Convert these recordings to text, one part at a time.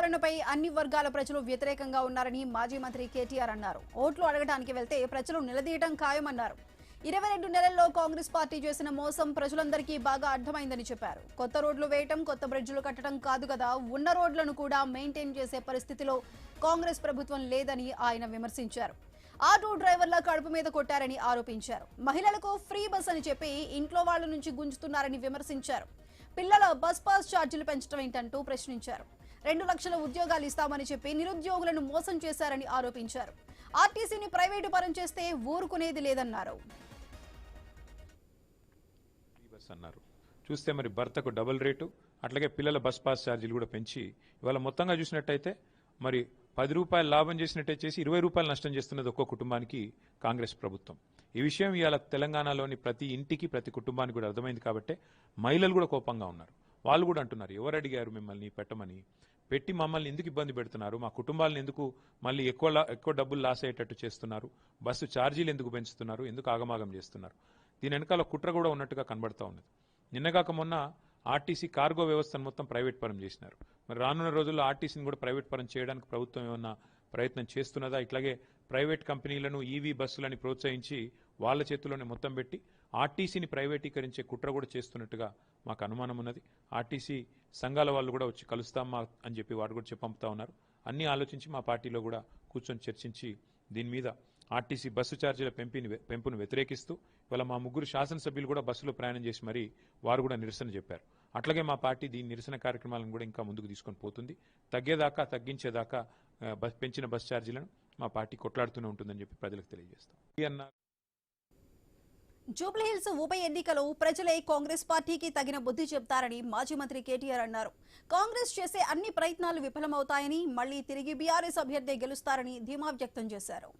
సవరణపై అన్ని వర్గాల ప్రజలు వ్యతిరేకంగా ఉన్నారని మాజీ మంత్రి కేటీఆర్ అన్నారు. ఓట్లు అడగడానికి వెళ్తే ప్రజలు నిలదీయడం ఖాయమన్నారు. 22 నెలల్లో కాంగ్రెస్ పార్టీ చేసిన మోసం ప్రజలందరికీ బాగా అర్థమైందని చెప్పారు. కొత్త రోడ్లు వేయటం, కొత్త బ్రిడ్జిలు కట్టడం కాదు కదా, ఉన్న రోడ్లను కూడా మెయింటైన్ చేసే పరిస్థితిలో కాంగ్రెస్ ప్రభుత్వం లేదని ఆయన విమర్శించారు. ఆటో డ్రైవర్ల కడుపు మీద కొట్టారని ఆరోపించారు. మహిళలకు ఫ్రీ బస్ అని చెప్పి ఇంట్లో వాళ్ల నుంచి గుంజుతున్నారని విమర్శించారు. పిల్లల బస్ పాస్ ఛార్జీలు పెంచడం ఏంటంటూ ప్రశ్నించారు. 2 లక్షల ఉద్యోగాలు ఇస్తామని చెప్పి నిరుద్యోగులను మోసం చేశారని ఆరోపించారు. ఆర్టీసీని ప్రైవేటు పరం చేస్తే ఊరుకునేది లేదన్నారు. చూస్తే మరి భర్తకు డబుల్ రేటు, అట్లాగే పిల్లల బస్ పాస్ ఛార్జీలు కూడా పెంచి ఇవాళ మొత్తంగా చూసినట్టయితే మరి 10 రూపాయలు లాభం చేసినట్టే చేసి 20 రూపాయలు నష్టం చేస్తున్నది ఒక్కో కుటుంబానికి కాంగ్రెస్ ప్రభుత్వం. ఈ విషయం ఇవాళ తెలంగాణలోని ప్రతి ఇంటికి ప్రతి కుటుంబానికి కూడా అర్థమైంది కాబట్టి మహిళలు కూడా కోపంగా ఉన్నారు. వాళ్ళు కూడా అంటున్నారు, ఎవరు అడిగారు మిమ్మల్ని పెట్టమని, పెట్టి మమ్మల్ని ఎందుకు ఇబ్బంది పెడుతున్నారు, మా కుటుంబాలను ఎందుకు మళ్ళీ ఎక్కువ డబ్బులు లాస్ అయ్యేటట్టు చేస్తున్నారు, బస్సు ఛార్జీలు ఎందుకు పెంచుతున్నారు, ఎందుకు ఆగమాగం చేస్తున్నారు. దీని వెనకాల కుట్ర కూడా ఉన్నట్టుగా కనబడతా ఉన్నది. నిన్నగాక మొన్న ఆర్టీసీ కార్గో వ్యవస్థను మొత్తం ప్రైవేట్ పరం చేసినారు. మరి రానున్న రోజుల్లో ఆర్టీసీని కూడా ప్రైవేట్ పరం చేయడానికి ప్రభుత్వం ఏమన్నా ప్రయత్నం చేస్తున్నదా? ఇట్లాగే ప్రైవేట్ కంపెనీలను ఈవీ బస్సులని ప్రోత్సహించి వాళ్ళ చేతుల్లోనే మొత్తం పెట్టి ఆర్టీసీని ప్రైవేటీకరించే కుట్ర కూడా చేస్తున్నట్టుగా మాకు అనుమానం ఉన్నది. ఆర్టీసీ సంఘాల వాళ్ళు కూడా వచ్చి కలుస్తామా అని చెప్పి వాడు కూడా పంపుతా ఉన్నారు. అన్నీ ఆలోచించి మా పార్టీలో కూడా కూర్చొని చర్చించి దీని మీద ఆర్టీసీ బస్సు ఛార్జీల పెంపును వ్యతిరేకిస్తూ ఇవాళ మా 3 శాసనసభ్యులు కూడా బస్సులో ప్రయాణం చేసి మరీ వారు కూడా నిరసన చెప్పారు. అట్లాగే మా పార్టీ దీని నిరసన కార్యక్రమాలను కూడా ఇంకా ముందుకు తీసుకొని పోతుంది. తగ్గించేదాకా పెంచిన బస్ ఛార్జీలను మా పార్టీ కొట్లాడుతూనే ఉంటుందని చెప్పి ప్రజలకు తెలియజేస్తాం. జూబ్లీహిల్స్ ఉప ఎన్నికలో ప్రజలే కాంగ్రెస్ పార్టీకి తగిన బుద్ధి చెప్తారని మాజీ మంత్రి కేటీఆర్ అన్నారు. కాంగ్రెస్ చేసే అన్ని ప్రయత్నాలు విఫలమవుతాయని, మళ్లీ తిరిగి బీఆర్ఎస్ అభ్యర్థి గెలుస్తారని ధీమా వ్యక్తం చేశారు.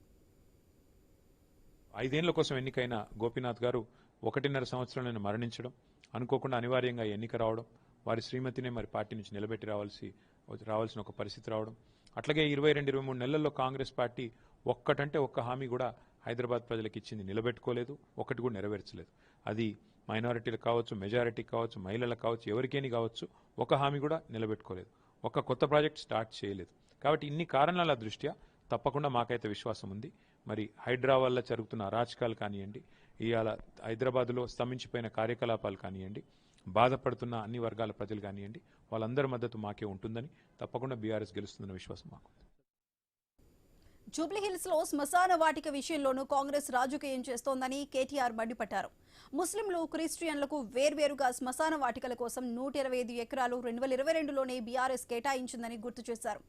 5 ఏళ్ల కోసం ఎన్నికైన గోపీనాథ్ గారు 1.5 సంవత్సరంలో మరణించడం, అనుకోకుండా అనివార్యంగా ఎన్నిక రావడం, వారి శ్రీమతినే మరి పార్టీ నుంచి నిలబెట్టి రావాల్సిన ఒక పరిస్థితి రావడం, అట్లాగే 22-23 నెలల్లో కాంగ్రెస్ పార్టీ ఒక్క హామీ కూడా హైదరాబాద్ ప్రజలకు ఇచ్చింది నిలబెట్టుకోలేదు, ఒకటి కూడా నెరవేర్చలేదు. అది మైనారిటీలకు కావచ్చు, మెజారిటీకి కావచ్చు, మహిళలకు కావచ్చు, ఎవరికేని కావచ్చు, ఒక హామీ కూడా నిలబెట్టుకోలేదు, ఒక కొత్త ప్రాజెక్ట్ స్టార్ట్ చేయలేదు. కాబట్టి ఇన్ని కారణాల దృష్ట్యా తప్పకుండా మాకైతే విశ్వాసం ఉంది. మరి హైడ్రా వల్ల జరుగుతున్న అరాచకాలు కానివ్వండి, ఇవాళ హైదరాబాద్లో స్తంభించిపోయిన కార్యకలాపాలు కానివ్వండి, బాధపడుతున్న అన్ని వర్గాల ప్రజలు కానివ్వండి, వాళ్ళందరి మద్దతు మాకే ఉంటుందని, తప్పకుండా బీఆర్ఎస్ గెలుస్తుందన్న విశ్వాసం మాకు. జూబ్లీహిల్స్ లో శ్మశాన వాటిక విషయంలోనూ కాంగ్రెస్ రాజకీయం చేస్తోందని కేటీఆర్ మండిపడ్డారు. ముస్లింలు, క్రిస్టియన్లకు వేర్వేరుగా శ్మశాన వాటికల కోసం 125 ఎకరాలు 2022లోనే బీఆర్ఎస్ కేటాయించిందని గుర్తు చేశారు.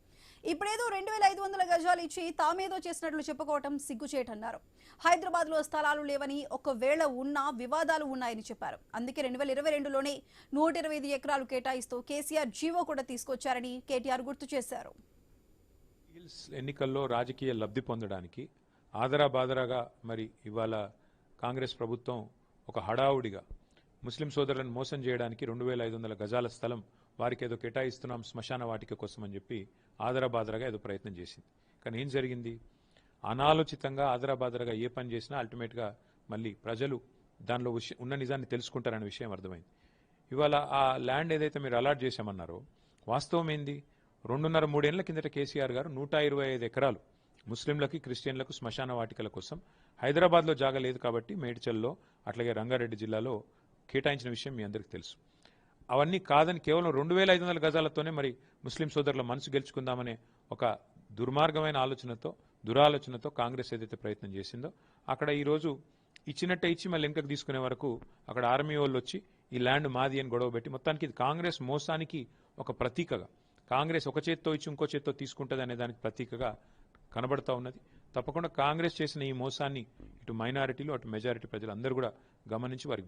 ఇప్పుడేదో 2500 గజాలు ఇచ్చి తామేదో చేసినట్లు చెప్పుకోవటం సిగ్గుచేటన్నారు. హైదరాబాద్ లో స్థలాలు లేవని, ఒకవేళ ఉన్నా వివాదాలు ఉన్నాయని చెప్పారు. అందుకే 2022లోనే 125 ఎకరాలు కేటాయిస్తూ కేసీఆర్ జీవో కూడా తీసుకొచ్చారని కేటీఆర్ గుర్తు చేశారు. ఎన్నికల్లో రాజకీయ లబ్ధి పొందడానికి ఆదరాబాదరాగా మరి ఇవాళ కాంగ్రెస్ ప్రభుత్వం ఒక హడావుడిగా ముస్లిం సోదరులను మోసం చేయడానికి 2500 గజాల స్థలం వారికి ఏదో కేటాయిస్తున్నాం శ్మశాన వాటిక కోసం అని చెప్పి ఆదరాబాదరాగా ఏదో ప్రయత్నం చేసింది. కానీ ఏం జరిగింది? అనాలోచితంగా ఆదరాబాదరాగా ఏ పని చేసినా అల్టిమేట్గా మళ్ళీ ప్రజలు దానిలో ఉన్న నిజాన్ని తెలుసుకుంటారనే విషయం అర్థమైంది. ఇవాళ ఆ ల్యాండ్ ఏదైతే మీరు అలాట్ చేశామన్నారో వాస్తవం ఏంది? 2.5-3 ఏళ్ల కిందట కేసీఆర్ గారు 125 ఎకరాలు ముస్లింలకి, క్రిస్టియన్లకు శ్మశాన వాటికల కోసం హైదరాబాద్లో జాగా లేదు కాబట్టి మేడ్చల్లో, అట్లాగే రంగారెడ్డి జిల్లాలో కేటాయించిన విషయం మీ అందరికీ తెలుసు. అవన్నీ కాదని కేవలం 2500 గజాలతోనే మరి ముస్లిం సోదరుల మనసు గెలుచుకుందామనే ఒక దుర్మార్గమైన దురాలోచనతో కాంగ్రెస్ ఏదైతే ప్రయత్నం చేసిందో అక్కడ ఈరోజు ఇచ్చినట్టే ఇచ్చి మళ్ళీ వెనుకకు తీసుకునే వరకు అక్కడ ఆర్మీ వాళ్ళు వచ్చి ఈ ల్యాండ్ మాది అని గొడవ పెట్టి మొత్తానికి ఇది కాంగ్రెస్ మోసానికి ఒక ప్రతీకగా, కాంగ్రెస్ ఒక చేత్తో ఇచ్చి ఇంకో చేత్తో తీసుకుంటుంది అనే దానికి ప్రతీకగా కనబడతా ఉన్నది. తప్పకుండా కాంగ్రెస్ చేసిన ఈ మోసాన్ని ఇటు మైనారిటీలు, అటు మెజారిటీ ప్రజలు అందరూ కూడా గమనించి వారికి